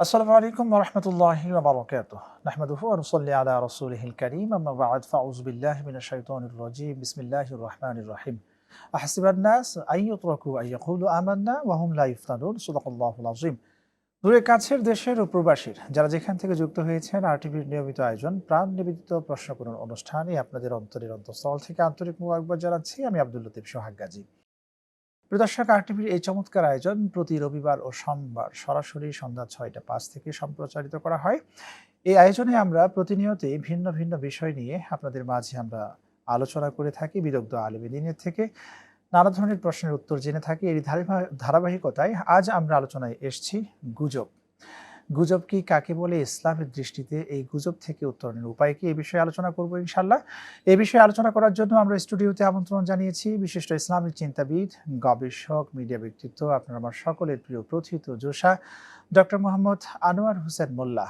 আসসালামু আলাইকুম ওয়া রাহমাতুল্লাহি ওয়া বারাকাতুহু। নাহমাদুহু ওয়া নুসাল্লি আলা রাসূলিহিল কারীম। আম্মা বা'দ, ফাআউযু বিল্লাহি মিনাশ শাইতানির রাজীম। বিসমিল্লাহির রাহমানির রাহিম। আহসিবান নাস আন ইউতরাকু আন ইয়াকুলু আমান্না ওয়া হুম লা ইফতানুন। সাদাকাল্লাহুল আযীম। দূরের কাছের দেশের ও প্রবাসীর যারা যেখান থেকে যুক্ত হয়েছেন আরটিভির নিয়মিত আয়োজন প্রাণ নিবেদিত প্রশ্ন করুন অনুষ্ঠানে আপনাদের অন্তরের অন্তঃস্থল থেকে আন্তরিক মোবারকবাদ জানাচ্ছি আমি আব্দুল লতিফ সোহাগ গাজী। প্রিয় দর্শক, আরটিভির এই চমৎকার আয়োজন প্রতি রবিবার ও সোমবার সরাসরি সন্ধ্যা ৬টা ৫ থেকে সম্প্রচারিত করা হয়। এই আয়োজনে আমরা প্রতিনিয়তই ভিন্ন ভিন্ন বিষয় নিয়ে আপনাদের মাঝে আমরা আলোচনা করে থাকি। বিদগ্ধ আলেম দ্বীনের থেকে নানা ধরনের প্রশ্নের উত্তর জেনে থাকি। এর ধারাবাহিকতায় আজ আমরা আলোচনায় এসেছি গুজব। গুজব কি, কাকে বলে, ইসলামের দৃষ্টিতে এই গুজব থেকে উত্তরণের উপায় কি, এই বিষয়ে আলোচনা করব ইনশাআল্লাহ। এই বিষয়ে আলোচনা করার জন্য আমরা স্টুডিওতে আমন্ত্রণ জানিয়েছি বিশিষ্ট ইসলামিক চিন্তাবিদ, গবেষক, মিডিয়া ব্যক্তিত্ব, আপনার আমার সকলের প্রিয় প্রথিত যোশা ডক্টর মোহাম্মদ আনোয়ার হোসেন মোল্লা,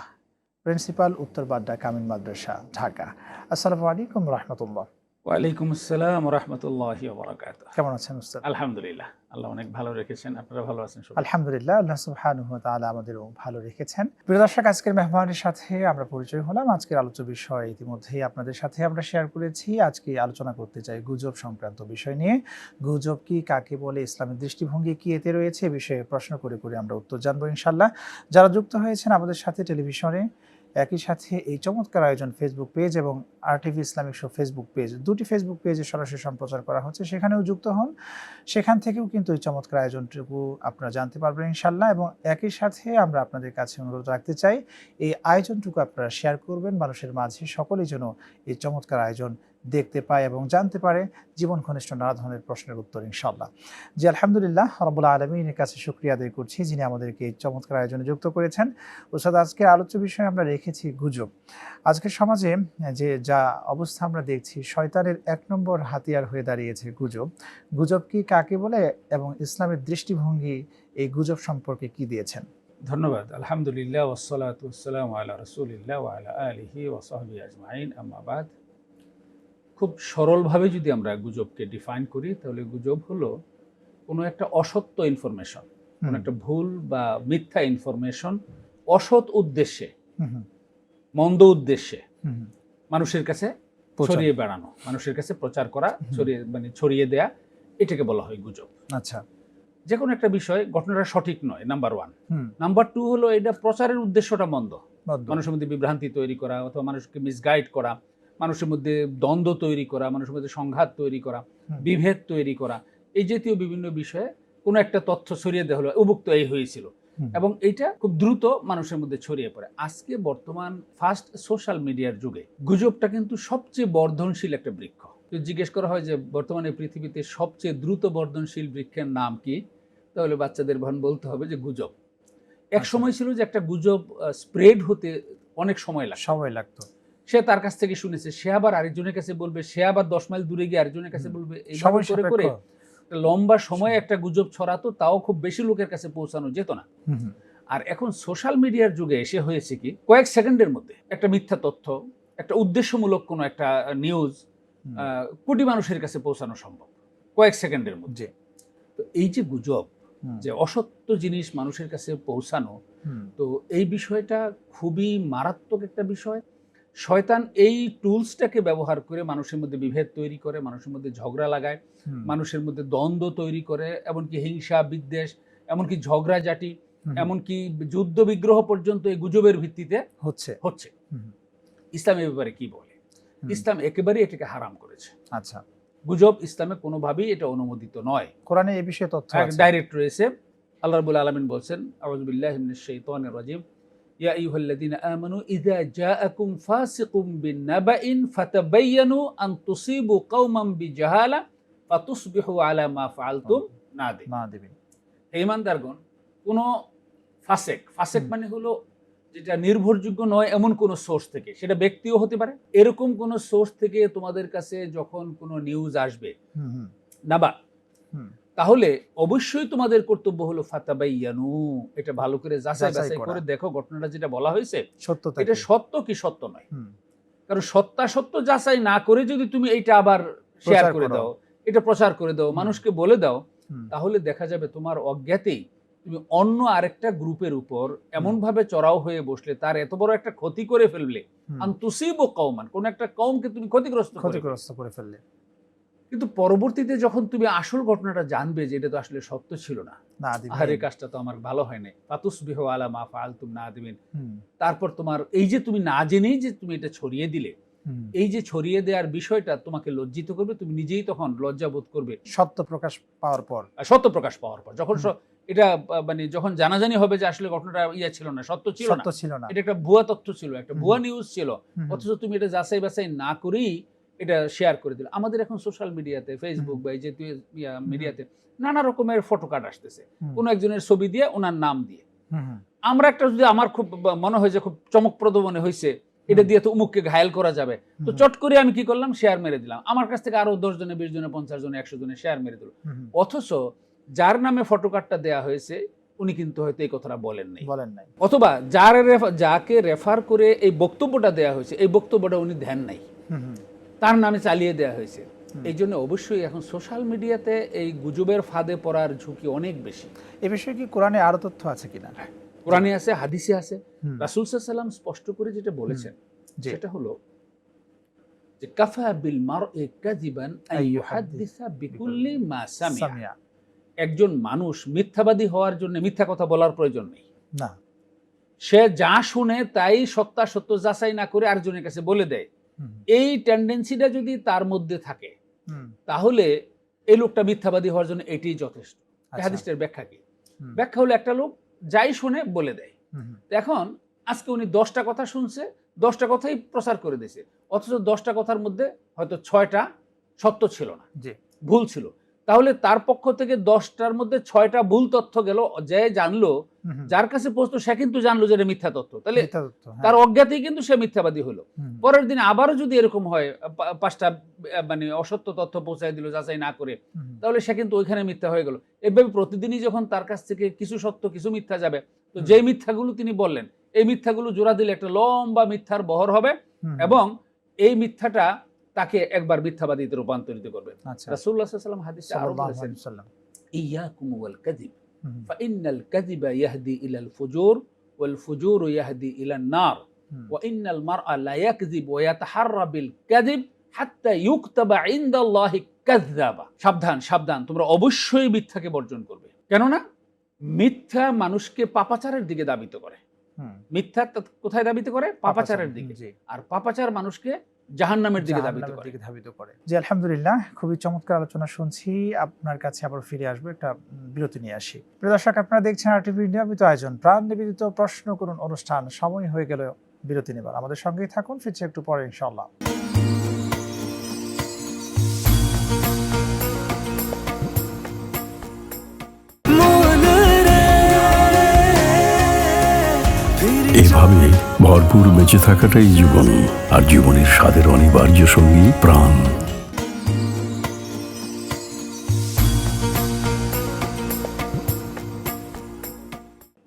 প্রিন্সিপাল উত্তর বাড্ডা কামিল মাদ্রাসা, ঢাকা। আসসালামু আলাইকুম রাহমাতুল্লাহ। ওয়ালাইকুম আসসালাম ওয়া রাহমাতুল্লাহি ওয়া বারাকাতুহু। কেমন আছেন উস্তাদ? আলহামদুলিল্লাহ, আল্লাহ অনেক ভালো রেখেছেন। আপনারা ভালো আছেন? আলহামদুলিল্লাহ, আল্লাহ সুবহানাহু ওয়া তাআলা আমাদেরও ভালো রেখেছেন। প্রিয় দর্শক, আজকের মেহমানের সাথে আমরা পরিচয় হলাম। আজকের আলোচ্য বিষয় ইতিমধ্যেই আপনাদের সাথে আমরা শেয়ার করেছি। আজকে আলোচনা করতে চাই গুজব সংক্রান্ত বিষয় নিয়ে। গুজব কি, কাকে বলে, ইসলামের দৃষ্টিভঙ্গি কি এতে রয়েছে, এ বিষয়ে প্রশ্ন করে করে আমরা উত্তর জানবো ইনশাআল্লাহ। যারা যুক্ত হয়েছেন আমাদের সাথে টেলিভিশনে, একই সাথে এই চমৎকার আয়োজন ফেসবুক পেজ এবং RTV Islamic show Facebook page, দুটি ফেসবুক পেজে সরাসরি সম্প্রচার করা হচ্ছে, সেখানেও যুক্ত হন। সেখান থেকেও কিন্তু এই চমৎকার আয়োজনটুকু আপনারা জানতে পারবেন ইনশাআল্লাহ। এবং একই সাথে আমরা আপনাদের কাছে অনুরোধ রাখতে চাই, এই আয়োজনটুকু আপনারা শেয়ার করবেন মানুষের মাঝে, সকলেই যেন এই চমৎকার আয়োজন দেখতে পায় এবং জানতে পারে জীবন ঘনিষ্ঠ নানা ধরনের প্রশ্নের উত্তর ইনশাআল্লাহ। জি আলহামদুলিল্লাহ, রব্বুল আলামিনের কাছে শুকরিয়া আদায় করছি যিনি আমাদেরকে এই চমৎকার আয়োজনে যুক্ত করেছেন। উস্তাদ, আজকের আলোচ্য বিষয়ে আমরা রেখেছি গুজব। আজকের সমাজে যে যা অবস্থা আমরা দেখছি, শয়তানের ১ নম্বর হাতিয়ার হয়ে দাঁড়িয়েছে গুজব। গুজব কি, কাকে বলে, এবং ইসলামের দৃষ্টিভঙ্গি এই গুজব সম্পর্কে কি দিয়েছেন? ধন্যবাদ। আলহামদুলিল্লাহ ওয়াসসালাতু ওয়াসসালামু আলা রাসূলিল্লাহ ওয়া আলা আলিহি ওয়া সাহবিহি আজমাইন, আম্মা বাদ। খুব সরলভাবে যদি আমরা গুজবকে ডিফাইন করি, তাহলে গুজব হলো কোনো একটা অসত্য ইনফরমেশন, কোনো একটা ভুল বা মিথ্যা ইনফরমেশন অসৎ উদ্দেশ্যে, মন্দ উদ্দেশ্যে মানুষের কাছে ছড়িয়ে বেড়ানো, মানুষের কাছে প্রচার করা, ছড়িয়ে দেয়া, এটাকে বলা হয় গুজব। আচ্ছা, যে কোনো একটা বিষয় ঘটনাটা সঠিক নয়, নাম্বার 1। নাম্বার 2 হলো এটা প্রচারের উদ্দেশ্যটা মন্দ, মানুষের মধ্যে বিভ্রান্তি তৈরি করা অথবা মানুষকে মিসগাইড করা, মানুষের মধ্যে দ্বন্দ্ব তৈরি করা, মানুষের মধ্যে সংঘাত তৈরি করা, বিভেদ তৈরি করা, এই জাতীয় বিভিন্ন বিষয়ে কোনো একটা তথ্য ছড়িয়ে দেওয়া হলো, উবুক্ত এই হয়েছিল, এবং এইটা খুব দ্রুত মানুষের মধ্যে ছড়িয়ে পড়ে। আজকে বর্তমান ফাস্ট সোশ্যাল মিডিয়ার যুগে গুজবটা কিন্তু সবচেয়ে বর্ধনশীল একটা বৃক্ষ। জিজ্ঞেস করা হয় যে বর্তমানে পৃথিবীতে সবচেয়ে দ্রুত বর্ধনশীল বৃক্ষের নাম কি, তাহলে বাচ্চাদের বলতে হবে যে গুজব। এক সময় ছিল যে একটা গুজব স্প্রেড হতে অনেক সময় লাগতো। সে তার কাছ থেকে শুনেছে, সে আবার আরেকজনের কাছে বলবে, সে আবার 10 মাইল দূরে গিয়ে আরেকজনের কাছে বলবে, এইভাবে করে করে লম্বা সময় একটা গুজব ছড়াতো, তাও খুব বেশি লোকের কাছে পৌঁছানো যেত না। আর এখন সোশ্যাল মিডিয়ার যুগে এসে হয়েছে কি, কয়েক সেকেন্ডের মধ্যে একটা মিথ্যা তথ্য, একটা উদ্দেশ্যমূলক কোনো একটা নিউজ কোটি মানুষের কাছে পৌঁছানো সম্ভব কয়েক সেকেন্ডের মধ্যে। তো এই যে গুজব, যে অসত্য জিনিস মানুষের কাছে পৌঁছানো, তো এই বিষয়টা খুবই মারাত্মক একটা বিষয়। শয়তান এই টুলসটাকে ব্যবহার করে মানুষের মধ্যে বিভেদ তৈরি করে, মানুষের মধ্যে ঝগড়া লাগায়, মানুষের মধ্যে দ্বন্দ্ব তৈরি করে, এমনকি হিংসা বিদ্বেষ, এমনকি ঝগড়াঝাটি, এমনকি যুদ্ধ বিগ্রহ পর্যন্ত এই গুজবের ভিত্তিতে হচ্ছে। ইসলাম এ ব্যাপারে কি বলে? ইসলাম একেবারেই এটাকে হারাম করেছে। আচ্ছা, গুজব ইসলামে কোনোভাবেই এটা অনুমোদিত নয়। কোরআনে এই বিষয়ে তথ্য ডাইরেক্ট রয়েছে। আল্লাহ রাব্বুল আলামিন বলছেন, আউযু বিল্লাহি মিনাশ শাইতানির রাজিম, ইয়া আইয়ুহাল্লাযীনা আমানু ইযা জাআকুম ফাসিকুম বিনাবাইন ফাতাবায়ানু আন তুসিবু কওমান বিজাহালা ফাতুসবিহু আলা মা ফাআলতুম নাদিমিন। হে ঈমানদারগণ, কোন ফাসেক মানে হলো যেটা নির্ভরযোগ্য নয় এমন কোন সোর্স থেকে, সেটা ব্যক্তিও হতে পারে, এরকম কোন সোর্স থেকে তোমাদের কাছে যখন কোনো নিউজ আসবে নাবা, তাহলে অবশ্যই তোমাদের কর্তব্য হলো ফাতাবাইয়ানু, এটা ভালো করে যাচাই বাছাই করে দেখো ঘটনাটা যেটা বলা হয়েছে এটা সত্য কি সত্য নয়। কারণ সত্য যাচাই না করে যদি তুমি এইটা আবার শেয়ার করে দাও, এটা প্রচার করে দাও, মানুষকে বলে দাও, তাহলে দেখা যাবে তোমার অজ্ঞাতেই তুমি অন্য আরেকটা গ্রুপের উপর এমন ভাবে চড়াও হয়ে বসলে, তার এত বড় একটা ক্ষতি করে ফেললে, আনতুসিবু কওমান, কোন একটা কওমকে তুমি ক্ষতিগ্রস্ত করে ফেললে, কিন্তু পরবর্তীতে যখন তুমি আসল ঘটনাটা জানবে যে এটা তো আসলে সত্য ছিল না, আর এই কাজটা তো আমার ভালো হয় নাই, ফাতুসবিহু আলা মা ফাআলতুম নাদিমিন, তারপর তোমার এই যে তুমি না জেনেই যে তুমি এটা ছড়িয়ে দিলে, এই যে ছড়িয়ে দেওয়ার বিষয়টা তোমাকে লজ্জিত করবে, তুমি নিজেই তখন লজ্জাবোধ করবে সত্য প্রকাশ পাওয়ার পর, যখন এটা মানে যখন জানাজানি হবে যে আসলে ঘটনাটা ছিল না, সত্য ছিল না, এটা একটা ভুয়া তথ্য ছিল, একটা ভুয়া নিউজ ছিল, অথচ তুমি এটা যাচাই বাছাই না করেই এটা শেয়ার করে দিল। আমাদের এখন সোশ্যাল মিডিয়াতে, ফেসবুক বা এই যে মিডিয়াতে নানা রকমের ফটো কার্ড আসতেছে, কোন একজনের ছবি দিয়ে, ওনার নাম দিয়ে। আমরা একটা যদি আমার খুব মনে হয় যে খুব চমকপ্রদ মনে হয়েছে, এটা দিয়ে তো উমুককে ঘায়েল করা যাবে, তো চট করে আমি কি করলাম, শেয়ার মেরে দিলাম। আমার কাছ থেকে আরো 10 জনে, 20 জনে, 50 জনে, 100 জনে শেয়ার মেরে দিল। অথচ যার নামে ফটো কার্ডটা দেওয়া হয়েছে উনি কিন্তু হয়তো এই কথাটা বলেন নাই, অথবা যাকে রেফার করে এই বক্তব্যটা দেওয়া হয়েছে, এই বক্তব্যটা উনি ধ্যান নাই, তার নামে চালিয়ে দেওয়া হয়েছে। এই জন্য অবশ্যই এখন সোশ্যাল মিডিয়াতে এই গুজবের ফাঁদে পড়ার ঝুঁকি অনেক বেশি। এ বিষয়ে কি কোরআনে আরো তথ্য আছে কিনা? কোরআনে আছে, হাদিসে আছে। রাসূল সাল্লাল্লাহু আলাইহি ওয়াসাল্লাম স্পষ্ট করে যেটা বলেছেন সেটা হলো যে কাফা বিল মারই কাযিবান আন ইউহাদ্দিসা বিকুল্লি মা সামিআ। একজন মানুষ মিথ্যাবাদী হওয়ার জন্য মিথ্যা কথা বলার প্রয়োজন নেই না, সে যা শুনে তাই সত্যাসত্য যাচাই না করে আরেকজনের কাছে বলে দেয়। এই টেন্ডেন্সিটা যদি তার মধ্যে থাকে তাহলে এই লোকটা মিথ্যাবাদী হওয়ার জন্য এটাই যথেষ্ট। হাদিসটার ব্যাখ্যা কি? ব্যাখ্যা হলো একটা লোক যাই শুনে বলে দেয়। এখন আজকে উনি 10টা কথা শুনছে, 10টা কথাই প্রচার করে দিয়েছে, অথচ 10টা কথার মধ্যে হয়তো 6টা সত্য ছিল না, ভুল ছিল। তাহলে তার পক্ষ থেকে 10টার মধ্যে 6টা ভুল তথ্য গেল, যে জানলো, যার কাছে পৌঁছতো সে কিন্তু জানলো যে এটা মিথ্যা তথ্য, তাহলে তার অজ্ঞাতেই কিন্তু সে মিথ্যাবাদী হলো। পরের দিন আবারও যদি এরকম হয়, 5টা মানে অসত্য তথ্য পৌঁছায় দিল যাচাই না করে, তাহলে সে কিন্তু ওইখানে মিথ্যা হয়ে গেল। এভাবে প্রতিদিনই যখন তার কাছ থেকে কিছু সত্য কিছু মিথ্যা যাবে, তো যে মিথ্যাগুলো তিনি বললেন, এই মিথ্যাগুলো জোড়া দিলে একটা লম্বা মিথ্যার বহর হবে, এবং এই মিথ্যাটা তাকে একবার মিথ্যাবাদীতে রূপান্তরিত করবে। রাসূলুল্লাহ সাল্লাল্লাহু আলাইহি ওয়াসাল্লাম হাদিসে আরো বলেছেন, ইয়াকুম ওয়াল কাযিব ফাইন্নাল কাযিবা ইয়াহদি ইলাল ফুজুর ওয়াল ফুজুরু ইয়াহদি ইলান নার ওয়া ইন্নাল মারআ লা ইয়াকযিব ওয়া ইয়াতাহাররা বিল কাযিব হাত্তা ইউকতাবা ইনদাল্লাহি কাযযাবা। সাবধান সাবধান, তোমরা অবশ্যই মিথ্যাকে বর্জন করবে, কেননা মিথ্যা মানুষকে পাপাচারের দিকে ধাবিত করে। মিথ্যা কোথায় ধাবিত করে? পাপাচারের দিকে। আর পাপাচার মানুষকে জাহান্নামের দিকে ধাবিত করে। জি, আলহামদুলিল্লাহ, খুবই চমৎকার আলোচনা শুনছি। আপনার কাছে আবার ফিরে আসবো, একটা বিরতি নিয়ে আসি। প্রিয় দর্শক, আপনারা দেখছেন আরটিভি নিয়মিত আয়োজন প্রাণ নিবেদিত প্রশ্ন করুন অনুষ্ঠান। সময় হয়ে গেল বিরতি নেবার, আমাদের সঙ্গেই থাকুন, ফিরছে একটু পরে ইনশাআল্লাহ। এভাবে ভরপুর বেঁচে থাকাটাই জীবন, আর জীবনের স্বাদের অনিবার্য সঙ্গী প্রাণ।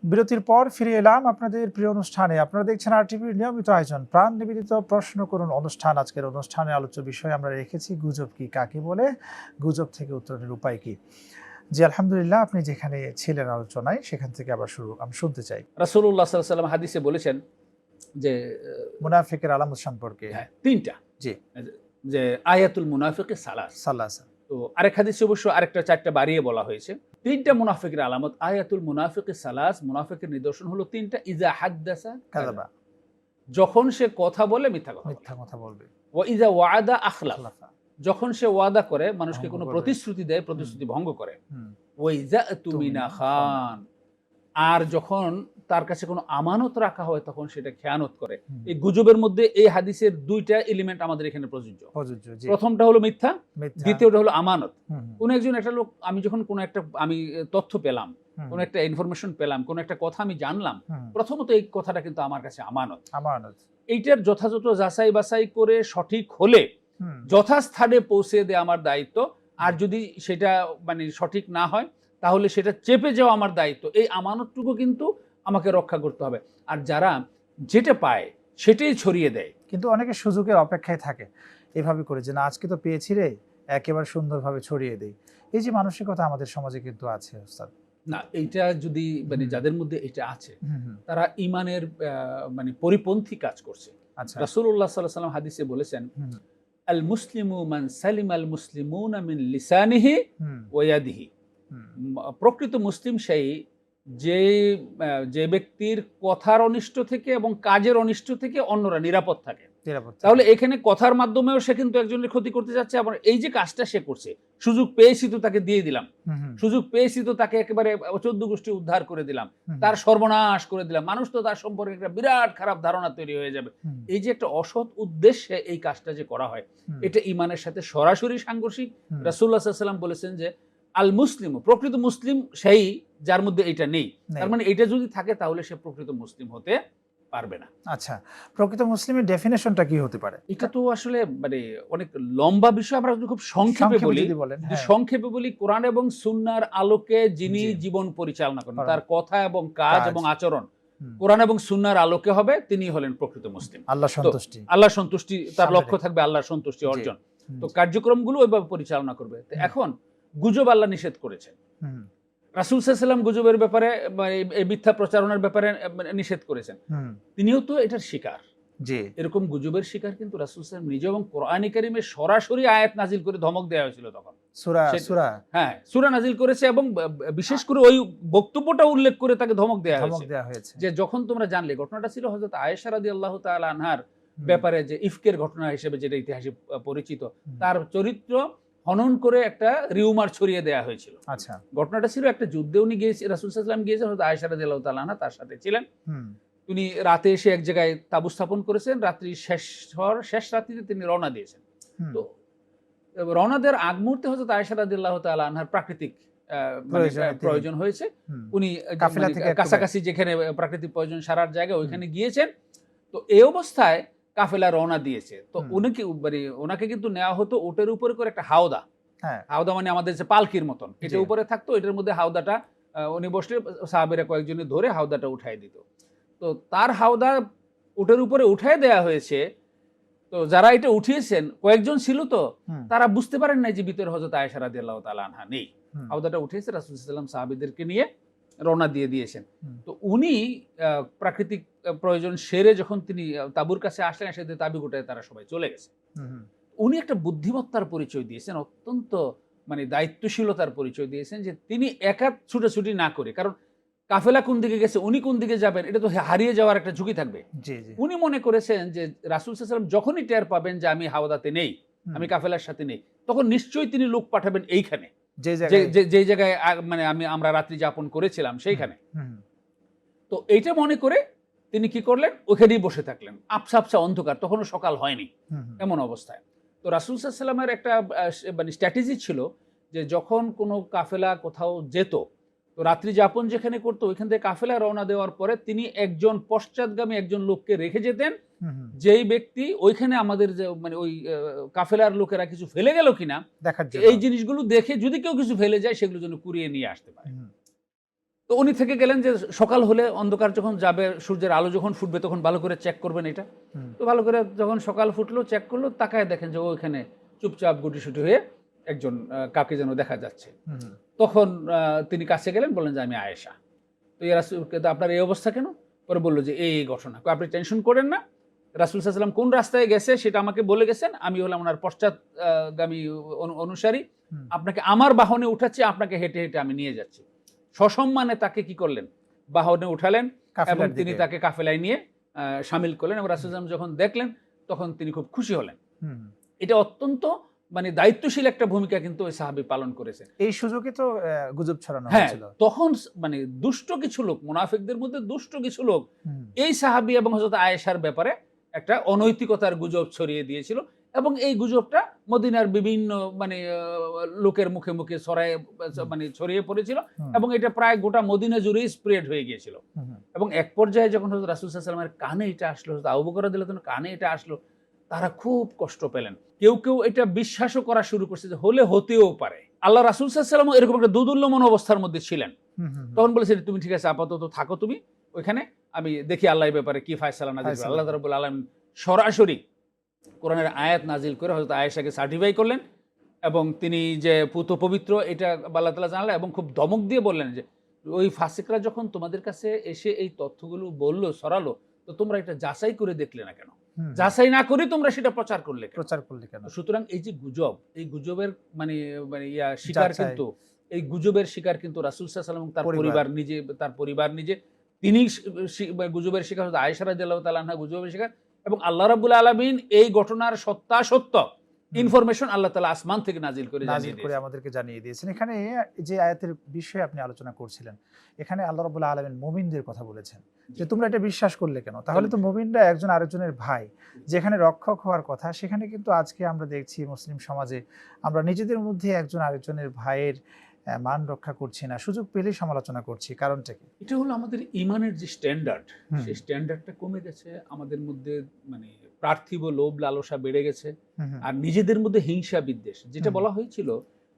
বিরতির পর ফিরে এলাম আপনাদের প্রিয় অনুষ্ঠানে। আপনারা দেখছেন আরটিভির নিয়মিত আয়োজন প্রাণ নিবেদিত প্রশ্ন করুন অনুষ্ঠান। আজকের অনুষ্ঠানে আলোচ্য বিষয় আমরা রেখেছি গুজব কি কাকে বলে, গুজব থেকে উত্তরণের উপায় কি। জি, আলহামদুলিল্লাহ, আপনি যেখানে ছিলেন আলোচনায় সেখান থেকে আবার আমি শুনতে চাই। রাসূলুল্লাহ সাল্লাল্লাহু আলাইহি ওয়াসাল্লাম হাদিসে বলেছেন যে মুনাফিকের আলামত সম্পর্কে 3টা, জি, যে আয়াতুল মুনাফিকি সালাস। তো আরেক হাদিসে অবশ্য আরেকটা 4টা বাড়িয়ে বলা হয়েছে। 3টা মুনাফিকের আলামত, আয়াতুল মুনাফিকি সালাস, মুনাফিকের নিদর্শন হলো 3টা। ইজা হাদ্দাসা কাযাবা, যখন সে কথা বলে মিথ্যা কথা বলবে। ওয়া ইজা ওয়াদা আখলাফা, যখন সে ওয়াদা করে, মানুষকে কোনো প্রতিশ্রুতি দেয়, প্রতিশ্রুতি ভঙ্গ করে। ওয়া ইজা তুমিনা খান, আর যখন তার কাছে কোনো আমানত রাখা হয় তখন সেটা খেয়ানত করে। এই গুজবের মধ্যে এই হাদিসের 2টা এলিমেন্ট আমাদের এখানে প্রযোজ্য। প্রথমটা হলো মিথ্যা, দ্বিতীয়টা হলো আমানত। কোন একজন একটা লোক, আমি যখন কোনো একটা তথ্য পেলাম, কোন একটা ইনফরমেশন পেলাম, কোন একটা কথা আমি জানলাম, প্রথমত এই কথাটা কিন্তু আমার কাছে আমানত। এইটার যথাযথ যাচাই বাছাই করে সঠিক হলে যথাস্থানে পৌঁছে দেওয়া আমার দায়িত্ব। আর যদি সেটা সঠিক না হয় তাহলে সেটা চেপে যাওয়া আমার দায়িত্ব। এই আমানতটুকু কিন্তু আমাকে রক্ষা করতে হবে। আর যারা যেটা পায় সেটাই ছড়িয়ে দেয়, কিন্তু অনেকে সুযোগের অপেক্ষায় থাকে, এভাবে করে যে না আজকে তো পেয়েছি রে, একেবারে সুন্দরভাবে ছড়িয়ে দেই। এই যে মানসিকতা আমাদের সমাজে কিন্তু আছে ওস্তাদ। না, এইটা যদি মানে যাদের মধ্যে এটা আছে তারা ইমানের মানে পরিপন্থী কাজ করছে। আচ্ছা, রাসূলুল্লাহ সাল্লাল্লাহু আলাইহি ওয়াসাল্লাম হাদিসে বলেছেন, আল মুসলিমু মান সালিমা আল মুসলিমুনা মিন লিসানিহি ওয়া ইয়াদিহি। প্রকৃত মুসলিম সেই যে ব্যক্তির কথার অনিষ্ট থেকে এবং কাজের অনিষ্ট থেকে অন্যরা নিরাপদ থাকে। তাহলে এখানে কথার মাধ্যমেও সে কিন্তু একজনের ক্ষতি করতে যাচ্ছে, আবার এই যে কাজটা সে করছে, সুযোগ পেয়েছি তো তাকে দিয়ে দিলাম, সুযোগ পেয়েছি তো তাকে একেবারে 14 গোষ্ঠী উদ্ধার করে দিলাম, তার সর্বনাশ করে দিলাম, মানুষ তো তার সম্পর্কে একটা বিরাট খারাপ ধারণা তৈরি হয়ে যাবে। এই যে একটা অসৎ উদ্দেশ্যে এই কাজটা যে করা হয়, এটা ইমানের সাথে সরাসরি সাংঘর্ষিক। রাসূলুল্লাহ সাল্লাল্লাহু আলাইহি ওয়াসাল্লাম বলেছেন যে আল মুসলিম, প্রকৃত মুসলিম সেই যার মধ্যে এটা নেই। তার মানে এটা যদি থাকে তাহলে সে প্রকৃত মুসলিম হতে পারবে না। আচ্ছা, প্রকৃত মুসলিমের ডেফিনেশনটা কি হতে পারে? এটা তো আসলে মানে অনেক লম্বা বিষয়, আমরা খুব সংক্ষেপে বলি। সংক্ষেপে বলি, কোরআন এবং সুন্নাহর আলোকে যিনি জীবন পরিচালনা করেন, তার কথা এবং কাজ এবং আচরণ কোরআন এবং সুন্নাহর আলোকে হবে, তিনি হলেন প্রকৃত মুসলিম। আল্লাহ সন্তুষ্টি তার লক্ষ্য থাকবে, আল্লাহর সন্তুষ্টি অর্জন। তো কার্যক্রমগুলো ওইভাবে পরিচালনা করবে। এখন গুজব আল্লাহ নিষেধ করেছেন, রাসূল সাল্লাল্লাহু আলাইহি ওয়াসাল্লাম গুজবের ব্যাপারে, এই মিথ্যা প্রচারণার ব্যাপারে নিষেধ করেছেন। তিনিও তো এটার শিকার। এরকম গুজবের শিকার কিন্তু রাসূল সাল্লাল্লাহু আলাইহি ওয়াসাল্লাম নিজে, এবং কোরআনে কারিমে সরাসরি আয়াত নাজিল করে ধমক দেওয়া হয়েছিল তখন। সূরা নাজিল করেছে, এবং বিশেষ করে ওই বক্তব্যটা উল্লেখ করে তাকে ধমক দেওয়া হয়েছে যে যখন তোমরা জানলে, ঘটনাটা ছিল হযরত আয়েশা রাদিয়াল্লাহু তাআলা আনহার ব্যাপারে, যে ইফকের ঘটনা হিসেবে যেটা ইতিহাসে পরিচিত, তার চরিত্র হনন করে একটা রিউমার ছড়িয়ে দেওয়া হয়েছিল। আচ্ছা, ঘটনাটা ছিল একটা যুদ্ধে উনি গিয়েছিলেন, রাসূল সাল্লাল্লাহু আলাইহি ওয়াসাল্লাম গিয়েছেন, হযরত আয়েশা রাদিয়াল্লাহু তাআলা আনহা তার সাথে ছিলেন। তিনি রাতে এসে এক জায়গায় তাঁবু স্থাপন করেছেন, রাত্রি শেষ রাত্রিতে তিনি রওনা দিয়েছেন। তো রওনা দেওয়ার আগ মুহূর্তে হযরত আয়েশা রাদিয়াল্লাহু তাআলা আনহার প্রাকৃতিক প্রয়োজন হয়েছে। উনি কাছাকাছি যেখানে প্রাকৃতিক প্রয়োজন সারার জায়গা, ওইখানে গিয়েছেন। তো এই অবস্থায় কাফেলা রওনা দিয়েছে। তো ওনাকে কিন্তু নেওয়া হতো ওটের উপরে করে একটা হাওদা। হাওদা মানে আমাদের যে পালকির মতন, এটা উপরে থাকতো, এটার মধ্যে হাওদাটা উনি বসলে সাহাবীরা কয়েকজনে ধরে হাওদাটা উঠাই দিত। তো তার হাওদা ওটের উপরে উঠাই দেয়া হয়েছে। তো যারা এটা উঠিয়েছেন কয়েকজন ছিল, তো তারা বুঝতে পারেন না যে ভিতরে হযরত আয়েশা রাদিয়াল্লাহু তাআলা আনহা নেই। হাওদাটা উঠিয়েছে, রাসূল সাল্লাল্লাহু আলাইহি ওয়াসাল্লাম সাহাবীদেরকে নিয়ে রওনা দিয়ে দিয়েছেন। তো উনি প্রাকৃতিক প্রয়োজন সেরে যখন তিনি তাঁবুর কাছে আসলেন, এসে তাঁবু গোটায় তারা সবাই চলে গেছে। উনি একটা বুদ্ধিমত্তার পরিচয় দিয়েছেন, অত্যন্ত মানে দায়িত্বশীলতার পরিচয় দিয়েছেন, যে তিনি একা ছুটাছুটি না করে, কারণ কাফেলা কোন দিকে গেছে, উনি কোন দিকে যাবেন, এটা তো হারিয়ে যাওয়ার একটা ঝুঁকি থাকবে। উনি মনে করেছেন যে রাসূল সাল্লাল্লাহু আলাইহি ওয়াসাল্লাম যখনই টের পাবেন যে আমি হাওদাতে নেই, আমি কাফেলার সাথে নেই, তখন নিশ্চয়ই তিনি লোক পাঠাবেন এইখানে, যে জায়গায় মানে আমরা রাত্রি যাপন করেছিলাম সেইখানে। তো এইটা মনে করে তিনি কি করলেন, ওখানেই বসে থাকলেন। আবছা আবছা অন্ধকার, তখনও সকাল হয়নি এমন অবস্থায়। তো রাসূল সাল্লাল্লাহু আলাইহি ওয়াসাল্লামের একটা মানে স্ট্র্যাটেজি ছিল যে যখন কোনো কাফেলা কোথাও যেত, তো রাত্রি যাপন যেখানে করতো, ওইখান থেকে কাফেলা রওনা দেওয়ার পরে তিনি একজন পশ্চাৎগামী একজন লোককে রেখে যেতেন, যেই ব্যক্তি ওইখানে আমাদের যে মানে ওই কাফেলার লোকেরা কিছু ফেলে গেল কিনা, এই জিনিসগুলো দেখে যদি কেউ কিছু ফেলে যায় সেগুলো যেন কুড়িয়ে নিয়ে আসতে পারে। তো উনি থেকে গেলেন যে সকাল হলে, অন্ধকার যখন যাবে, সূর্যের আলো যখন ফুটবে, তখন ভালো করে চেক করবেন এটা। তো ভালো করে যখন সকাল ফুটলো, চেক করলো, তাকায় দেখেন যে ওইখানে চুপচাপ গুটিসুটি হয়ে একজন কাউকে যেন দেখা যাচ্ছে। তখন তিনি কাছে গেলেন, বললেন যে আমি আয়েশা। তো আপনার এই অবস্থা কেন? পরে বললো যে এই ঘটনা। আপনি টেনশন করেন না, রাসূল সাল্লাল্লাহু আলাইহি ওয়াসাল্লাম কোন রাস্তায় গেছে সেটা আমাকে বলে গেছেন, আমি হলাম ওনার পশ্চাৎগামী অনুসারী, আপনাকে আমার বাহনে উঠাচ্ছি, আপনাকে হেঁটে হেঁটে আমি নিয়ে যাচ্ছি। সসম্মানে তাকে কি করলেন, বাহনে উঠালেন, এবং তিনি তাকে কাফেলায় নিয়ে শামিল করলেন। এবং রাসূল সাল্লাল্লাহু আলাইহি ওয়াসাল্লাম যখন দেখলেন, তখন তিনি খুব খুশি হলেন। এটা অত্যন্ত মানে দায়িত্বশীল একটা ভূমিকা কিন্তু ওই সাহাবী পালন করেছেন। এই সুযোগে তো গুজব ছড়ানো হয়েছিল। তখন মানে দুষ্ট কিছু লোক, মুনাফিকদের মধ্যে দুষ্ট কিছু লোক এই সাহাবী এবং হযরত আয়েশার ব্যাপারে একটা অনৈতিকতার গুজব ছড়িয়ে দিয়েছিল, এবং এই গুজবটা মদিনার বিভিন্ন মানে লোকের মুখে মুখে ছড়িয়ে পড়েছিল, এবং এটা প্রায় গোটা মদিনা জুড়েই স্প্রেড হয়ে গিয়েছিল। এবং এক পর্যায়ে যখন হযরত রাসূল সাল্লাল্লাহু আলাইহি ওয়াসাল্লামের কানে এটা আসলো, হযরত আবু বকর রাদিয়াল্লাহু আনহু কানে এটা আসলো, তারা খুব কষ্ট পেলেন। কেউ কেউ এটা বিশ্বাসও করা শুরু করছে যে হলে হতেও পারে। আল্লাহ রাসূল সাল্লাল্লাহু আলাইহি ওয়াসাল্লাম এরকম একটা দুদুল্যমান অবস্থার মধ্যে ছিলেন। তখন বলেছেন, তুমি ঠিক আছে, আপাতত থাকো তুমি ওইখানে, আমি দেখি আল্লাহ এই ব্যাপারে কি ফায়সালা নাজিল করে। আল্লাহ রাব্বুল আলামিন সরাসরি কোরআনের আয়াত নাজিল করে হযরত আয়েশাকে সার্টিফাই করলেন, এবং তিনি যে পুত পবিত্র এটা আল্লাহ তাআলা জানালেন, এবং খুব ধমক দিয়ে বললেন যে ওই ফাসিকরা যখন তোমাদের কাছে এসে এই তথ্যগুলো বললো, ছড়ালো, তো তোমরা এটা যাচাই করে দেখলে না কেন? যাচাই না করে তোমরা সেটা প্রচার করলে কেন? সুতরাং এই যে গুজব, এই গুজবের মানে শিকার কিন্তু, এই গুজবের শিকার কিন্তু রাসূল সাল্লাল্লাহু আলাইহি ওয়াসাল্লাম, তার পরিবার নিজে তিনি গুজবের শিকার, আয়েশা রাদিয়াল্লাহু তাআলা আনহা গুজবের শিকার, এবং আল্লাহ রাব্বুল আলামিন এই ঘটনার সত্যাসত্য ইনফরমেশন আল্লাহ তাআলা আসমান থেকে নাজিল করে আমাদেরকে জানিয়ে দিয়েছেন। এখানে যে আয়াতের বিষয়ে আপনি আলোচনা করছিলেন, এখানে আল্লাহ রাব্বুল আলামিন মুমিনদের কথা বলেছেন যে তোমরা এটা বিশ্বাস করলে কেন? তাহলে তো মুমিনরা একজন আরেকজনের ভাই, যেখানে রক্ষক হওয়ার কথা, সেখানে কিন্তু আজকে আমরা দেখছি মুসলিম সমাজে আমরা নিজেদের মধ্যে একজন আরেকজনের ভাইয়ের মান রক্ষা করছি না, সুযোগ পেলেই সমালোচনা করছি। কারণটা কি? এটা হলো আমাদের ইমানের যে স্ট্যান্ডার্ড, সেই স্ট্যান্ডার্ডটা কমে গেছে আমাদের মধ্যে, মানে পার্থিব লোভ লালসা বেড়ে গেছে, আর নিজেদের মধ্যে হিংসা বিদ্বেষ, যেটা বলা হয়েছিল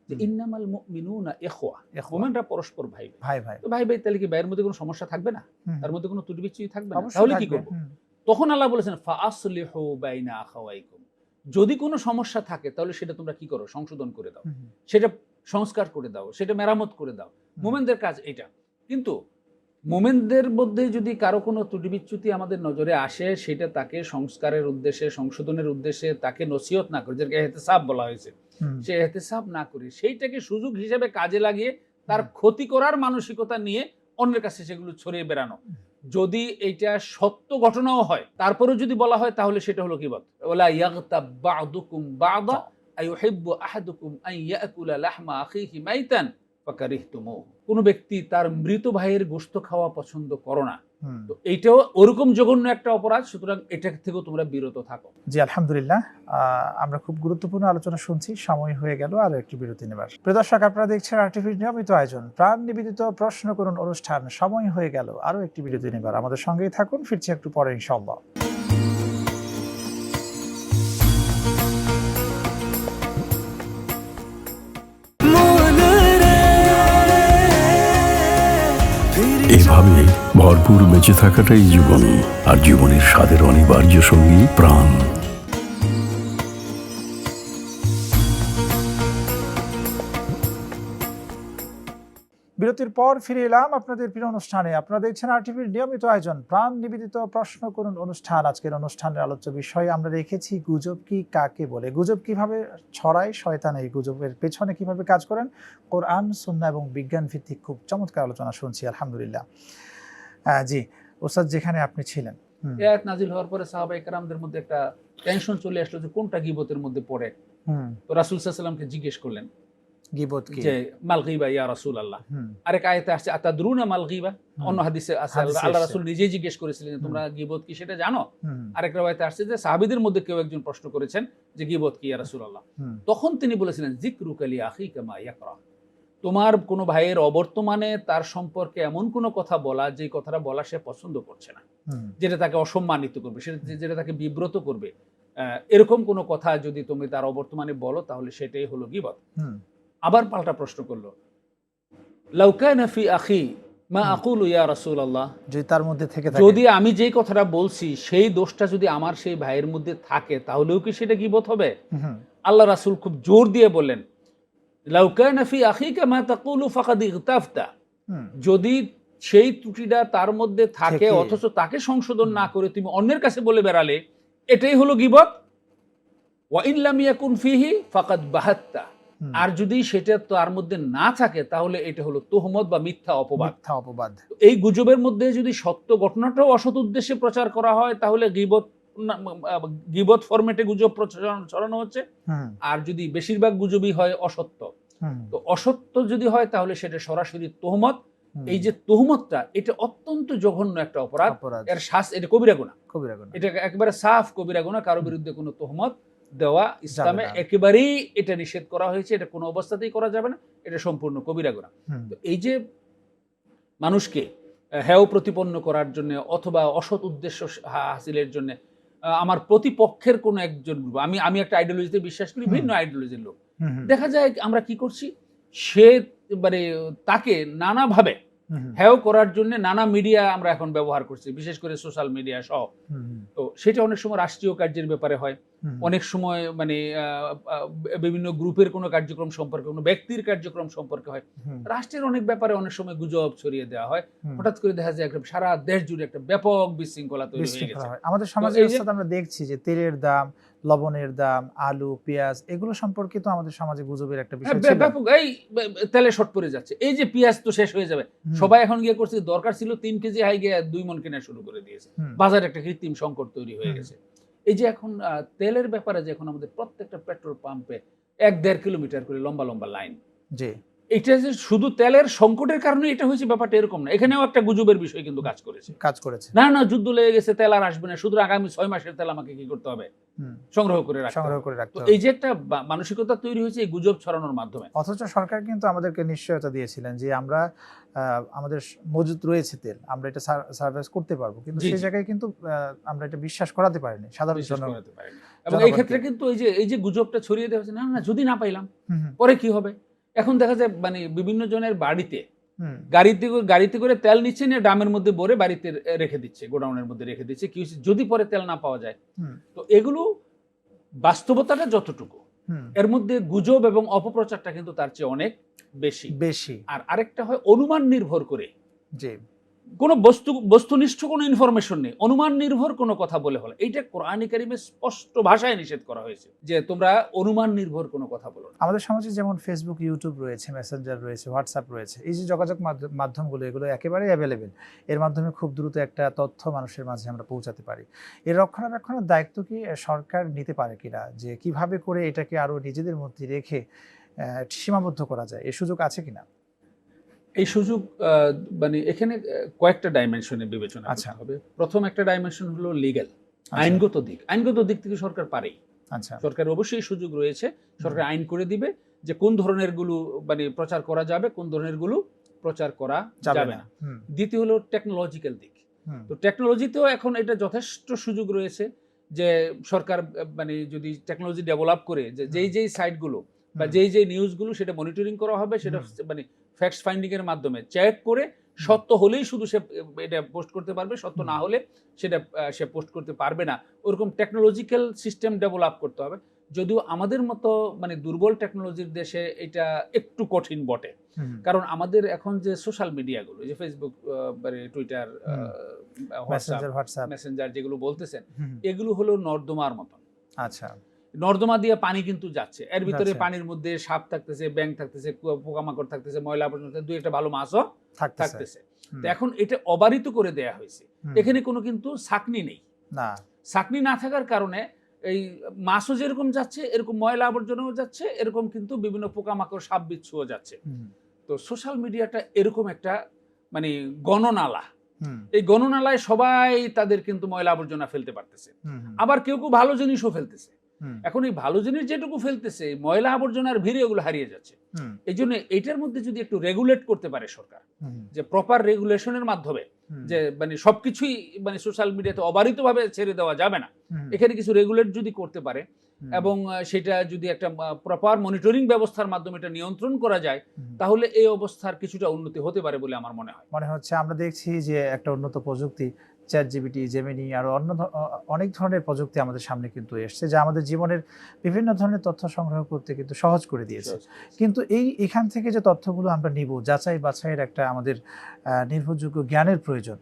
যে ইন্নামাল মুমিনুনা ইখওয়া, মুমিনরা পরস্পর ভাই ভাই। তো ভাই তাহলে কি ভাইয়ের মধ্যে কোনো সমস্যা থাকবে না? তার মধ্যে কোনো ত্রুটি বিচ্যুতি থাকবে না? তাহলে কি করব? তখন আল্লাহ বলেছেন ফাআসলিহু বাইনা আখাওয়াইকুম, যদি কোনো সমস্যা থাকে তাহলে সেটা তোমরা কি করো? সংশোধন করে দাও, সেটা সংস্কার করে দাও, সেটা মেরামত করে দাও। মুমিনদের কাজ এটা। কিন্তু মুমিনদের মধ্যে যদি কারো কোনো ত্রুটি বিচ্যুতি আমাদের নজরে আসে, সেটা তাকে সংস্কারের উদ্দেশ্যে, সংশোধনের উদ্দেশ্যে তাকে নসিহত না করে, যেটাকে ইহতিসাব বলা হয়েছে, সে ইহতিসাব না করে সেইটাকে সুযোগ হিসেবে কাজে লাগিয়ে তার ক্ষতি করার মানসিকতা নিয়ে অন্যের কাছে সেগুলো ছড়িয়ে বেড়ানো, যদি এইটা সত্য ঘটনাও হয় তারপরেও যদি বলা হয়, তাহলে সেটা হলো গীবত। ওয়ালা ইয়াগতাব বা'দুকুম বা'দা আইয়ুহিব্বু আহাদুকুম আন ইয়াকুলা লাহমা আখিহি মাইতান ফাকারিহতুমু। কোন ব্যক্তি তার মৃত ভাইয়ের গোশত খাওয়া পছন্দ করো না, তো এইটাও ওরকম জঘন্য একটা অপরাধ, সুতরাং এটা থেকেও তোমরা বিরত থাকো। জি, আলহামদুলিল্লাহ, আমরা খুব গুরুত্বপূর্ণ আলোচনা শুনছি। সময় হয়ে গেল আরো একটি বিরতি নেবার। প্রিয় দর্শক, আপনারা দেখছেন আরটিভির নিয়মিত আয়োজন প্রাণ নিবেদিত প্রশ্ন করুন অনুষ্ঠান। সময় হয়ে গেল আরো একটি বিরতি নেবার, আমাদের সঙ্গেই থাকুন, ফিরছি একটু পরে ইনশাআল্লাহ। এভাবে ভরপুর বেঁচে থাকাটাই জীবন, আর জীবনের স্বাদের অনিবার্য সঙ্গী প্রাণ। বিরতির পর ফিরে এলাম আপনাদের প্রিয় অনুষ্ঠানে। আপনারা দেখছেন আরটিভির নিয়মিত আয়োজন প্রাণ নিবেদিত প্রশ্ন করুন অনুষ্ঠান। আজকের অনুষ্ঠানের আলোচ্য বিষয় আমরা রেখেছি গুজব কি কাকে বলে, গুজব কিভাবে ছড়ায় শয়তান, এই গুজবের পেছনে কিভাবে কাজ করেন। কোরআন, সুন্নাহ এবং বিজ্ঞান ভিত্তিক খুব চমৎকার আলোচনা শুনছি আলহামদুলিল্লাহ। জি ওস্তাদ, যেখানে আপনি ছিলেন, এই আয়াত নাজিল হওয়ার পরে সাহাবায়ে কেরামদের মধ্যে একটা টেনশন চলে আসলো যে কোনটা গীবতের মধ্যে পড়ে। তো রাসূল সাল্লাল্লাহু আলাইহি ওয়াসাল্লামকে জিজ্ঞেস করলেন গীবত কি, যে মাল গীবা ইয়া রাসূলুল্লাহ। আরেক আয়াতে আসছে আতাদরুনা মাল গীবা, অন্য হাদিসে আছে আল্লাহ রাসূল নিজেই জিজ্ঞেস করেছিলেন তোমরা গীবত কি সেটা জানো। আরেক রাওয়ায়াতে আসছে যে সাহাবীদের মধ্যে কেউ একজন প্রশ্ন করেছেন যে গীবত কি ইয়া রাসূলুল্লাহ। তখন তিনি বলেছিলেন যিকরুকা লি আখিকা মা ইয়াকরা, তোমার কোনো ভাইয়ের অবর্তমানে তার সম্পর্কে এমন কোনো কথা বলা যে কথাটা বলা সে পছন্দ করছে না, যেটা তাকে অসম্মানিত করবে, যেটা তাকে বিব্রত করবে, এরকম কোনো কথা যদি তুমি তার অবর্তমানে বলো তাহলে সেটাই হলো গীবত। আবার পাল্টা প্রশ্ন করলো, লাউ কানা ফি আখি মা আকুলু ইয়া রাসূলুল্লাহ, যদি আমি যেই কথাটা বলছি সেই দোষটা যদি আমার সেই ভাইয়ের মধ্যে থাকে তাহলেও কি সেটা গীবত হবে? আল্লাহ রাসূল খুব জোর দিয়ে বললেন, লাউ কানা ফি আখিকা মা তাকুলু ফাকাদ ইগতাফতা, যদি সেই ত্রুটিটা তার মধ্যে থাকে অথচ তাকে সংশোধন না করে তুমি অন্যের কাছে বলে বেড়ালে, এটাই হলো গীবত। ওয়া ইন লাম ইয়াকুন ফিহি ফাকাদ বাহাত্তা, আর যদি সেটা তার মধ্যে না থাকে তাহলে এটা হলো তুহমত বা মিথ্যা অপবাদ। এই গুজবের মধ্যে যদি সত্য ঘটনাটাও অসৎ উদ্দেশ্যে প্রচার করা হয় তাহলে গীবত ফরম্যাটে গুজব ছড়ানো হচ্ছে। আর যদি বেশিরভাগ গুজবই হয় অসত্য, তো অসত্য যদি হয় তাহলে সেটা সরাসরি তুহমত। এই যে তুহমতটা, এটা অত্যন্ত জঘন্য একটা অপরাধ, এর শাস্তি এটা কবিরা গুনাহ, এটা একেবারে সাফ কবিরা গুনাহ। কারো বিরুদ্ধে কোনো তুহমত দেওয়া ইসলামে একেবারেই এটা নিষেধ করা হয়েছে, এটা কোনো অবস্থাতেই করা যাবে না, এটা সম্পূর্ণ কবিরা গুনাহ। তো এই যে মানুষকে হেয় প্রতিপন্ন করার জন্য অথবা অসৎ উদ্দেশ্য হাসিলের জন্য আমার প্রতিপক্ষের কোনো একজন গ্রুপ, আমি একটা আইডিওলজিতে বিশ্বাস করি, ভিন্ন আইডিওলজির লোক, দেখা যায় আমরা কি করছি, সে মানে তাকে নানাভাবে হ্যাও করার জন্য নানা মিডিয়া আমরা এখন ব্যবহার করছি, বিশেষ করে সোশ্যাল মিডিয়া সহ। তো সেটা অনেক সময় রাষ্ট্রীয় কার্যের ব্যাপারে হয়, অনেক সময় মানে বিভিন্ন গ্রুপের কোনো কার্যক্রম সম্পর্কে, কোনো ব্যক্তির কার্যক্রম সম্পর্কে হয়। রাষ্ট্রের অনেক ব্যাপারে অনেক সময় গুজব ছড়িয়ে দেওয়া হয়, হঠাৎ করে দেখা যায় একটা সারা দেশ জুড়ে একটা ব্যাপক বিশৃঙ্খলা তৈরি হয়ে গেছে। আমাদের সমাজে আমরা দেখছি যে তেলের দাম, লবণের দাম, আলু, পেঁয়াজ এগুলো সম্পর্কে তো আমাদের সমাজে গুজবের একটা বিষয় ছিল। ব্যাপক এই তেলে শর্ট পড়ে যাচ্ছে, এই যে পেঁয়াজ তো শেষ হয়ে যাবে, সবাই এখন গিয়ে করছে, দরকার ছিল 3 কেজি হাই গিয়ে 2 মণ কেনা শুরু করে দিয়েছে। বাজারে একটা কৃত্রিম সংকট তৈরি হয়ে গেছে। এই যে এখন তেলের ব্যাপারে যে এখন আমাদের প্রত্যেকটা পেট্রোল পাম্পে 1-1.5 কিলোমিটার করে লম্বা লম্বা লাইন, জি এটা যে শুধু তেলের সংকটের কারণে এটা হয়েছে ব্যাপারটা এরকম না, এখানেও একটা গুজবের বিষয় কিন্তু কাজ করেছে। না না যুদ্ধ লেগে গেছে, তেল আর আসবে না, শুধু আগামী 6 মাসের তেল আমাকে কি করতে হবে, সংগ্রহ করে রাখতে হবে। এই যে একটা মানসিকতা তৈরি হয়েছে এই গুজব ছড়ানোর মাধ্যমে। অথচ সরকার কিন্তু আমাদেরকে নিশ্চয়তা দিয়েছিলেন যে আমরা আমাদের মজুদ রয়েছে তেল, আমরা এটা সার্ভিস করতে পারবো, কিন্তু সেই জায়গায় কিন্তু আমরা এটা বিশ্বাস করাতে পারিনি সাধারণ জনগণ। এবং এই ক্ষেত্রে কিন্তু এই যে গুজবটা ছড়িয়ে দেওয়া হচ্ছে, না না যদি না পাইলাম পরে কি হবে। এখন দেখা যায় মানে বিভিন্ন জনের বাড়িতে গাড়িতে করে তেল নিচ্ছে, নিয়ে ড্রামের মধ্যে ভরে বাড়িতে রেখে দিচ্ছে, গোডাউনের মধ্যে রেখে দিচ্ছে, কি হচ্ছে যদি পরে তেল না পাওয়া যায়। তো এগুলো বাস্তবতাটা যতটুকু, এর মধ্যে গুজব এবং অপপ্রচারটা কিন্তু তার চেয়ে অনেক বেশি। আর আরেকটা হয় অনুমান নির্ভর করে, যে কোনো বস্তুনিষ্ঠ কোনো ইনফরমেশন নেই, অনুমান নির্ভর কোনো কথা বলে হলো। এইটা কোরআনে কারিমে স্পষ্ট ভাষায় নিষেধ করা হয়েছে যে তোমরা অনুমান নির্ভর কোনো কথা বলো না। আমাদের সমাজে যেমন ফেসবুক, ইউটিউব রয়েছে, মেসেঞ্জার রয়েছে, হোয়াটসঅ্যাপ রয়েছে, এই যে যোগাযোগ মাধ্যমগুলো এগুলো একেবারেই অ্যাভেলেবেল। এর মাধ্যমে খুব দ্রুত একটা তথ্য মানুষের মাঝে আমরা পৌঁছাতে পারি। এর রক্ষণাবেক্ষণের দায়িত্ব কি সরকার নিতে পারে কিনা, যে কিভাবে করে এটাকে আরো নিজেদের মধ্যে রেখে সীমাবদ্ধ করা যায়, এই সুযোগ আছে কিনা? এই সুযোগ মানে এখানে কয়েকটা ডাইমেনশনে বিবেচনা করতে হবে। প্রথম একটা ডাইমেনশন হলো লিগ্যাল, আইনগত দিক থেকে সরকার পারেই। সরকার অবশ্যই সুযোগ রয়েছে, সরকার আইন করে দিবে যে কোন ধরনের গুলো মানে প্রচার করা যাবে, কোন ধরনের গুলো প্রচার করা যাবে না। দ্বিতীয় হলো টেকনোলজিক্যাল দিক। তো টেকনোলজিতেও এখন এটা যথেষ্ট সুযোগ রয়েছে যে সরকার মানে যদি টেকনোলজি ডেভেলপ করে যেই সাইটগুলো বা যেই নিউজগুলো সেটা মনিটরিং করা হবে, সেটা মানে ফ্যাক্ট ফাইন্ডিং এর মাধ্যমে চেক করে সত্য হলেই শুধু সে এটা পোস্ট করতে পারবে, সত্য না হলে সেটা সে পোস্ট করতে পারবে না। ওরকম টেকনোলজিক্যাল সিস্টেম ডেভেলপ করতে হবে। যদিও আমাদের মতো মানে দুর্বল টেকনোলজির দেশে এটা একটু কঠিন বটে, কারণ আমাদের এখন যে সোশ্যাল মিডিয়াগুলো, যে ফেসবুক, টুইটার, হোয়াটসঅ্যাপ, মেসেঞ্জার যেগুলো বলতেছেন, এগুলো হলো নর্দমার মতন। আচ্ছা, নর্দমা দিয়ে পানি কিন্তু যাচ্ছে, এর ভিতরে পানির মধ্যে সাপ থাকতেছে, ব্যাঙ থাকতেছে, পোকামাকড় থাকতেছে, ময়লা আবর্জনা, দুই একটা ভালো মাছও থাকতেছে। তো এখন এটা অবারিত করে দেয়া হয়েছে, এখানে কোনো কিন্তু ছাকনি নেই। ছাকনি না থাকার কারণে এই মাছও যেরকম যাচ্ছে, এরকম ময়লা আবর্জনাও যাচ্ছে, এরকম কিন্তু বিভিন্ন পোকামাকড়, সাপ বিচ্ছুও যাচ্ছে। তো সোশ্যাল মিডিয়াটা এরকম একটা মানে গণনালা, এই গণনালায় সবাই তাদের কিন্তু ময়লা আবর্জনা ফেলতে পারতেছে, আবার কেউ কেউ ভালো জিনিসও ফেলতেছে। এখন এই ভালো জিনিস যেটুকু ফেলতেছে, ময়লা আবর্জনার ভিড়ে ওগুলো হারিয়ে যাচ্ছে। এই জন্য এটার মধ্যে যদি একটু রেগুলেট করতে পারে সরকার, যে প্রপার রেগুলেশনের মাধ্যমে, যে মানে সবকিছুই মানে সোশ্যাল মিডিয়াতে অবারিত ভাবে ছেড়ে দেওয়া যাবে না, এখানে কিছু রেগুলেট যদি করতে পারে এবং সেটা যদি একটা প্রপার মনিটরিং ব্যবস্থার মাধ্যমে এটা নিয়ন্ত্রণ করা যায়, তাহলে এই অবস্থার কিছুটা উন্নতি হতে পারে বলে আমার মনে হচ্ছে। আমরা দেখছি যে একটা উন্নত প্রযুক্তি, চ্যাটজিপিটি, জেমিনি, আর অনেক ধরনের প্রযুক্তি আমাদের সামনে কিন্তু এসছে, যা আমাদের জীবনের বিভিন্ন ধরনের তথ্য সংগ্রহ করতে কিন্তু সহজ করে দিয়েছে। কিন্তু এখান থেকে যে তথ্যগুলো আমরা নিব, যাচাই বাছাইয়ের একটা আমাদের নির্ভরযোগ্য জ্ঞানের প্রয়োজন।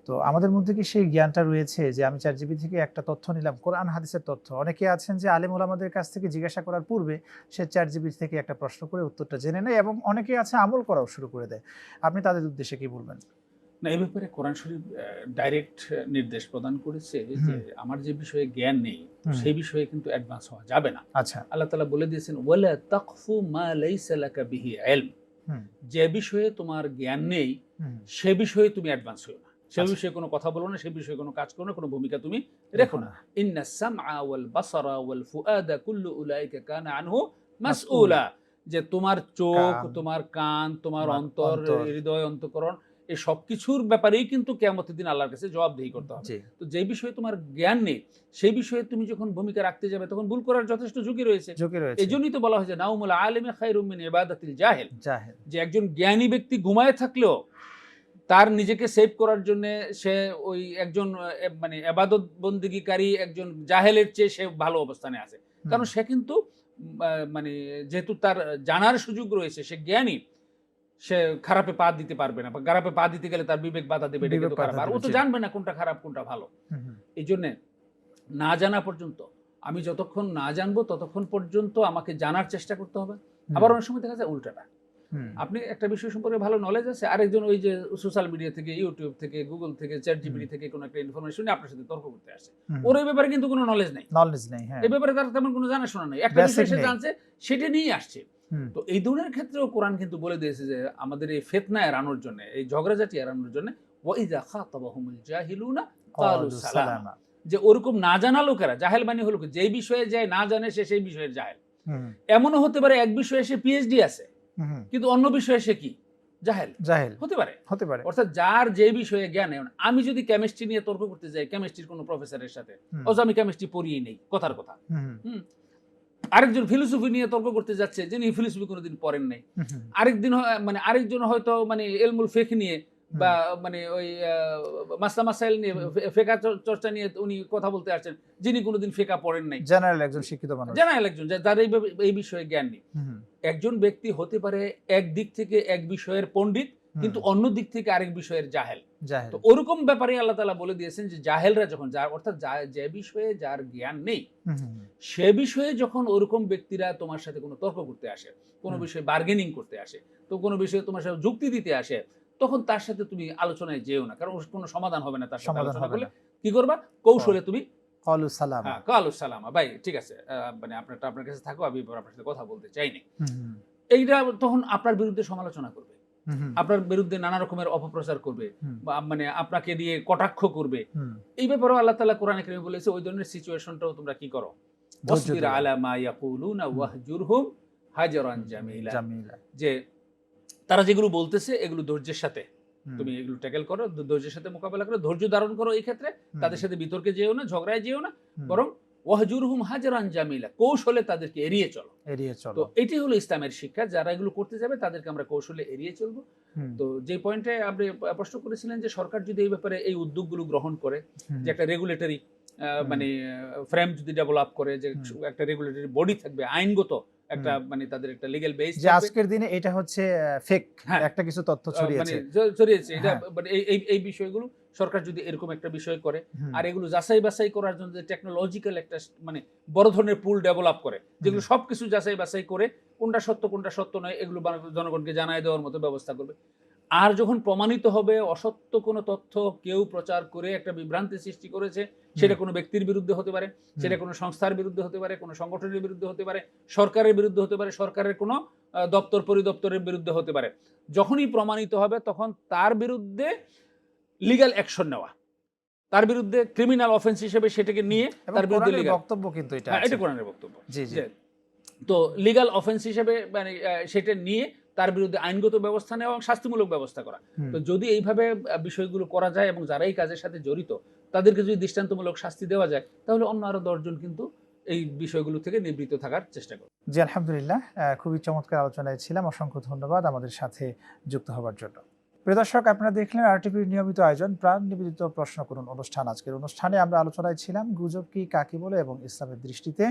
তো আমাদের মধ্যে কি সেই জ্ঞানটা রয়েছে যে আমি চ্যাটজিপিটি থেকে একটা তথ্য নিলাম, কোরআন হাদিসের তথ্য? অনেকে আছেন যে আলেম ওলামাদের কাছ থেকে জিজ্ঞাসা করার পূর্বে সে চ্যাটজিপিটি থেকে একটা প্রশ্ন করে উত্তরটা জেনে নেয়, এবং অনেকে আছে আমল করাও শুরু করে দেয়। আপনি তাদের উদ্দেশ্যে কি বলবেন? না, এই ব্যাপারে কোরআন শরীফ ডাইরেক্ট নির্দেশ প্রদান করেছে যে আমার যে বিষয়ে জ্ঞান নেই সেই বিষয়ে কিন্তু অ্যাডভান্স হওয়া যাবে না। আচ্ছা, আল্লাহ তাআলা বলে দিয়েছেন, ওয়ালা তাকফু মা লাইসা লাকা বিহি ইলম, যে বিষয়ে তোমার জ্ঞান নেই সে বিষয়ে তুমি অ্যাডভান্স হও না, সে বিষয়ে কোনো কথা বলো না, সে বিষয়ে কোনো কাজ করো না, কোনো ভূমিকা তুমি রেখো না। ইন্নাস সামআ ওয়াল বাসারা ওয়াল ফুআদা কুল্লু উলাইকা কানা আনহু মাসউলা, যে তোমার চোখ, তোমার কান, তোমার অন্তর, হৃদয়, অন্তঃকরণ, এই সবকিছুর ব্যাপারেই কিন্তু কিয়ামতের দিন আল্লাহর কাছে জবাবদিহি করতে হবে। তো যে বিষয়ে তোমার জ্ঞান নেই সেই বিষয়ে তুমি যখন ভূমিকা রাখতে যাবে তখন ভুল করার যথেষ্ট ঝুঁকি রয়েছে। এই জন্যই তো বলা হয়েছে নাউমুল আলিমি খায়রুম মিন ইবাদাতিল জাহিল, যে একজন জ্ঞানী ব্যক্তি ঘুমায় থাকলেও তার নিজেকে সেভ করার জন্য সে ওই একজন মানে ইবাদত বন্দেগীকারী একজন জাহেলের চেয়ে সে ভালো অবস্থানে আছে। কারণ সে কিন্তু মানে যেহেতু তার জানার সুযোগ রয়েছে, সে জ্ঞানী, সে খারাপে পা দিতে পারবে না, বা খারাপে পা দিতে গেলে তার বিবেক বাধা দেবে, এটা কিন্তু খারাপ। আর ও তো জানবে না কোনটা খারাপ কোনটা ভালো। এই জন্য না জানা পর্যন্ত, আমি যতক্ষণ না জানবো ততক্ষণ পর্যন্ত আমাকে জানার চেষ্টা করতে হবে। আবার অনেক সময় দেখা যায় উল্টাটা, আপনি একটা বিষয় সম্পর্কে ভালো নলেজ আছে, আরেকজন ওই যে সোশ্যাল মিডিয়া থেকে, ইউটিউব থেকে, গুগল থেকে, চ্যাট জিপিটি থেকে কোনো একটা ইনফরমেশন আপনার সাথে তর্ক করতে আসে, ওর এই ব্যাপারে কিন্তু কোনো নলেজ নেই, এই ব্যাপারে তার তেমন কোনো জানাশোনা নেই, একটা বিষয় সে জানছে সেটা নিয়ে আসছে। তো এই ধরনের ক্ষেত্রেও কোরআন কিন্তু বলে দিয়েছে যে আমাদের এই ফিতনা এড়ানোর জন্য, এই ঝগড়াঝাটি এড়ানোর জন্য, ওয়াইযা খাতাবাহুমুল জাহিলুনা ক্বালু সালামা, যে ওরকম না জানা লোকেরা, জাহেল মানে হলো যেই বিষয়ে যায় না জানে সে সেই বিষয়ের জাহেল। এমনও হতে পারে এক বিষয়ে সে পিএইচডি আছে কিন্তু অন্য বিষয়ে সে কি জাহেল হতে পারে। অর্থাৎ যার যে বিষয়ে জ্ঞান, আমি যদি কেমিস্ট্রি নিয়ে তর্ক করতে যাই কেমিস্ট্রির কোনো প্রফেসরের সাথে, অথচ আমি কেমিস্ট্রি পড়িয়ে নেই, কথার কথা। আরেকজন ফিলোসফি নিয়ে তর্ক করতে যাচ্ছে যিনি ফিলোসফি কোনোদিন পড়েন নাই, আরেকজন হয়তো মানে ইলমুল ফিকহ নিয়ে বা মানে ওই মাসলা মাসাইল নিয়ে, ফিকহ চর্চা নিয়ে উনি কথা বলতে আসছেন যিনি কোনোদিন ফিকহ পড়েন নাই, জেনারেল একজন শিক্ষিত মানুষ, জেনারেল একজন যার এই বিষয়ে জ্ঞান নেই। একজন ব্যক্তি হতে পারে এক দিক থেকে এক বিষয়ের পণ্ডিত কিন্তু অন্য দিক থেকে আরেক বিষয়ের জাহেল। তো ওরকম ব্যাপারে আল্লাহ তাআলা বলে দিয়েছেন যে জাহেলরা যখন, অর্থাৎ যে বিষয়ে যার জ্ঞান নেই সে বিষয়ে যখন ওরকম ব্যক্তিরা তোমার সাথে কোনো তর্ক করতে আসে, কোনো বিষয়ে বার্গেনিং করতে আসে, তো কোনো বিষয়ে তোমার সাথে যুক্তি দিতে আসে, তখন তার সাথে তুমি আলোচনায় যেও না, কারণ কোনো সমাধান হবে না তার সাথে আলোচনা করলে। কি করবা? কৌশলে তুমি ক্বালু সালামা, ক্বালু সালামা, ভাই ঠিক আছে, মানে আপনার কাছে থাকো, আমি আপনার সাথে কথা বলতে চাইনি, এইটা তখন আপনার বিরুদ্ধে সমালোচনা করবে, আপনার বিরুদ্ধে নানা রকমের অপপ্রচার করবে, বা মানে আপনাকে দিয়ে কটাক্ষ করবে। এই ব্যাপারেও আল্লাহ তাআলা কোরআনে কারীমে বলেছে ওই ধরনের সিচুয়েশনটাও তোমরা কি করো, ওয়াসবির আলা মা ইয়াকুলুনা ওয়াহজুরহুম হাজরান জামিলা, যে তারা যেগুলো বলতেছে এগুলো ধৈর্যের সাথে তুমি এগুলো ট্যাকেল করো, ধৈর্যের সাথে মোকাবেলা করো, ধৈর্য ধারণ করো। এই ক্ষেত্রে তাদের সাথে বিতর্কে যেও না, ঝগড়ায় যেও না, বরং ওয়াহজুরহুম হাজরান জামিলা, কৌশলে তাদেরকে এড়িয়ে চলো। তো এটি হলো ইসলামের শিক্ষা, যারা এগুলো করতে যাবে তাদেরকে আমরা কৌশলে এড়িয়ে চলবো। তো যে পয়েন্টে আপনি প্রশ্ন করেছিলেন যে সরকার যদি এই ব্যাপারে এই উদ্যোগগুলো গ্রহণ করে, যে একটা রেগুলেটরি মানে ফ্রেম যদি ডেভেলপ করে, যে একটা রেগুলেটরি বডি থাকবে, আইনগত একটা মানে তাদের একটা লিগ্যাল বেস, যে আজকের দিনে এটা হচ্ছে ফেক একটা কিছু তথ্য ছড়িয়েছে, এটা মানে এই বিষয়গুলো সরকার যদি এরকম একটা বিষয় করে, আর এগুলো যাচাই বাছাই করার জন্য যে টেকনোলজিক্যাল একটা মানে বড় ধরনের পুল ডেভেলপ করে, যেগুলো সবকিছু যাচাই বাছাই করে কোনটা সত্য নয় এগুলো জনগণকে জানাই দেওয়ার মতো ব্যবস্থা করবে। আর যখন প্রমাণিত হবে অসত্য কোনো তথ্য কেউ প্রচার করে একটা বিভ্রান্তি সৃষ্টি করেছে, সেটা কোনো ব্যক্তির বিরুদ্ধে হতে পারে, সেটা কোনো সংস্থার বিরুদ্ধে হতে পারে, কোনো সংগঠনের বিরুদ্ধে হতে পারে, সরকারের বিরুদ্ধে হতে পারে, সরকারের কোনো দপ্তর পরিদপ্তরের বিরুদ্ধে হতে পারে, যখনই প্রমাণিত হবে তখন তার বিরুদ্ধে লিগ্যাল অ্যাকশন নেওয়া, তার বিরুদ্ধে ক্রিমিনাল অফেন্স হিসেবে সেটাকে নিয়ে তার বিরুদ্ধে লিগ্যাল বক্তব্য, কিন্তু এটা কোরআনের বক্তব্য। তো লিগ্যাল অফেন্স হিসেবে মানে সেটা নিয়ে তার বিরুদ্ধে আইনগত ব্যবস্থা নেওয়া এবং শাস্তিমূলক ব্যবস্থা করা। তো যদি এইভাবে বিষয়গুলো করা যায় এবং যারা এই কাজের সাথে জড়িত তাদেরকে যদি দৃষ্টান্তমূলক শাস্তি দেওয়া যায়, তাহলে অন্য আরো 10 জন কিন্তু এই বিষয়গুলো থেকে নিবৃত্ত থাকার চেষ্টা করবে। জি, আলহামদুলিল্লাহ, খুবই চমৎকার আলোচনায় ছিলাম। অসংখ্য ধন্যবাদ আমাদের সাথে যুক্ত হওয়ার জন্য। প্রিয় দর্শক, আপনারা দেখলেন আরটিভির নিয়মিত আয়োজন প্রাণ নিবেদিত প্রশ্ন করুন অনুষ্ঠান। আজকের অনুষ্ঠানে আমরা আলোচনায় ছিলাম গুজব কি, কাকে বলে এবং ইসলামের দৃষ্টিতে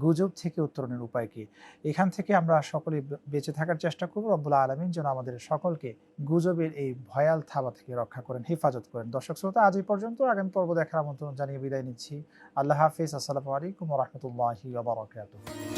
গুজব থেকে উত্তরণের উপায় কি। এখান থেকে আমরা সকলে বেঁচে থাকার চেষ্টা করব। রব্বুল আলামিন যেন আমাদের সকলকে গুজবের এই ভয়াল থাবা থেকে রক্ষা করেন, হেফাজত করেন। দর্শক শ্রোতা, আজ এই পর্যন্ত। আগামী পর্ব দেখার আমন্ত্রণ জানিয়ে বিদায় নিচ্ছি। আল্লাহ হাফিজ। আসসালামু আলাইকুম ওয়া রাহমাতুল্লাহি ওয়া বারাকাতুহু।